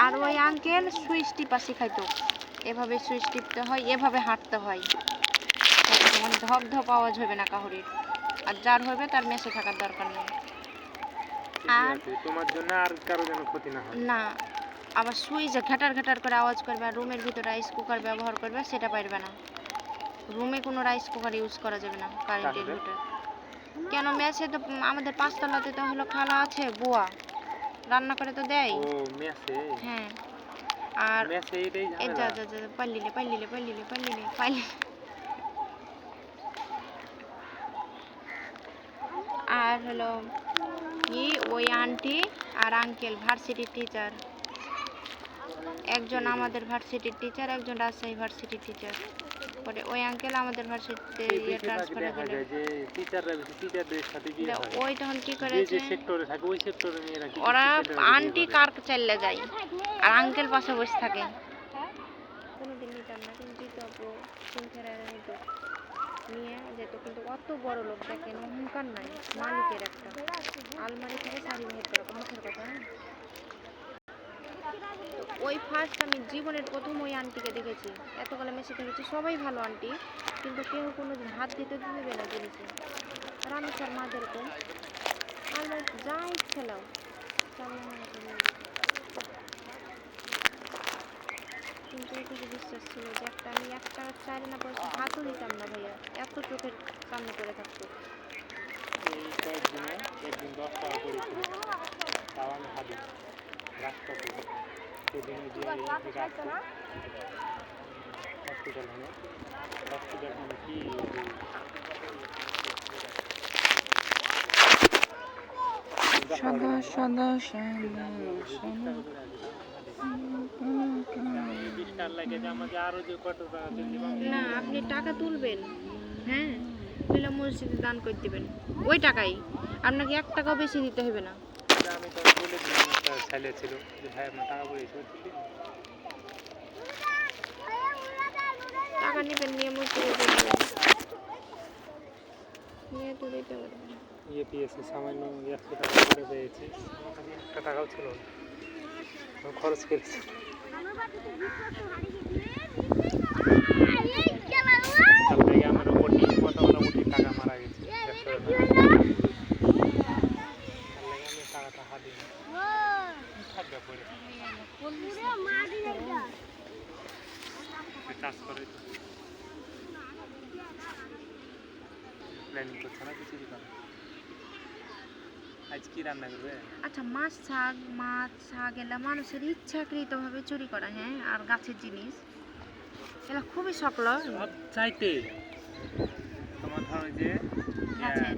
আর ওই uncle switch টিপা শিখাইতো, এভাবে সুইচ টিপতে হয়, এভাবে হাঁটতে হয়, মানে ধপ ধপ আওয়াজ হবে না কাহুরির। আর যার হবে তার মেসে থাকার দরকার নেই। আর তোমার জন্য আর কারো যেন ক্ষতি না হয়। না, আবার সুইচে ঘাটার ঘাটার করে আওয়াজ করবে আর রুমের ভিতরে রাইস কুকার ব্যবহার করবে সেটা পারবে না। রুমে কোনো রাইস কুকার ইউজ করা যাবে না কারেন্টের ভিতরে। কেন, মেসে তো আমাদের 5 তলাতে তো হলো খালা আছে, বুয়া রান্না করে তো দেয়। ও মেসে? হ্যাঁ। আর মেসে এটাই এই ঝামেলা। যা পাল্লিলে আর হলো কি, ওই আন্টি আর আঙ্কেল ভার্সিটির টিচার, একজন আমাদের ভার্সিটির টিচার, একজন রাজশাহী ভার্সিটির টিচার। পরে ওই আঙ্কেল আমাদের ভার্সিটিতে ট্রান্সফার হয়ে গেলেন। যে টিচাররা বেশি টিচারদের সাথে বিয়ে হয়। ওই তখন কি করেছে, যে সেক্টরে থাকে ওই সেক্টরে মেয়েরা কি ওরা আন্টি কার চাইলে যায় আর আঙ্কেল পাশে বসে থাকে। কোনোদিন নিতাম না, কিন্তু দিত আপু সিনথেরা নিত, নিয়ে যেত। কিন্তু অত বড় লোক দেখেন, অহংকার নাই, মালিকের একটা আলমারি থেকে শাড়ি বের করা, মুখের কথা। ওই ফার্স্ট আমি জীবনের প্রথম ওই আন্টিকে দেখেছি, এতগুলো মেসে দেখেছি, সবাই ভালো আন্টি, কিন্তু কেউ কোনো হাত দিতে দেবে না জিনিসে। আর আমি স্যার মা যেরকম আলমারি যা ইচ্ছে নাও, কিন্তু এটুকু বিশ্বাস ছিল যে আমি একটা চাইলে না পয়সা হাতও দিতাম না ভাইয়া, এত চোখের সামনে করে থাকতো। এই কয়েকদিনে একদিন 10 টাকা করেছিল, তাও আমি ভাবি রাস্তা থেকে সেদিনে যে হসপিটাল মানে কি সাদা না, আপনি টাকা তুলবেন, হ্যাঁ, তুলে মসজিদে দান করে দিবেন, ওই টাকাই আপনাকে 1 টাকাও বেশি দিতে হবে না। আমি তো বলে দিলাম, একটা ছেলে ছিল যে ভাই আপনার টাকা পড়েছে, টাকা নেবেন, নিয়ে মসজিদে দিয়ে দেবেন, নিয়ে তো দিতে পারবেন। ইয়ে পেয়েছে সামান্য 100 টাকা করে পেয়েছে, আমার কাছে 1 টাকাও ছিল না, খরচ করেছি। তার থেকে আমার ওটি মোটামুটি টাকা মারা গেছে 100 টাকা, তার লাগে আমি টাকাটা হাত দিই থাকবে পরে চাষ করে প্ল্যানিং করছে না কিছু দিতে। আজ কি রান্না করবে? আচ্ছা, মাছ শাক এলা মানুষের ইচ্ছাকৃতভাবে চুরি করা, হ্যাঁ, আর গাছের জিনিস এলা খুবই সকল সব চাইতে তোমার ধরো যে গাছের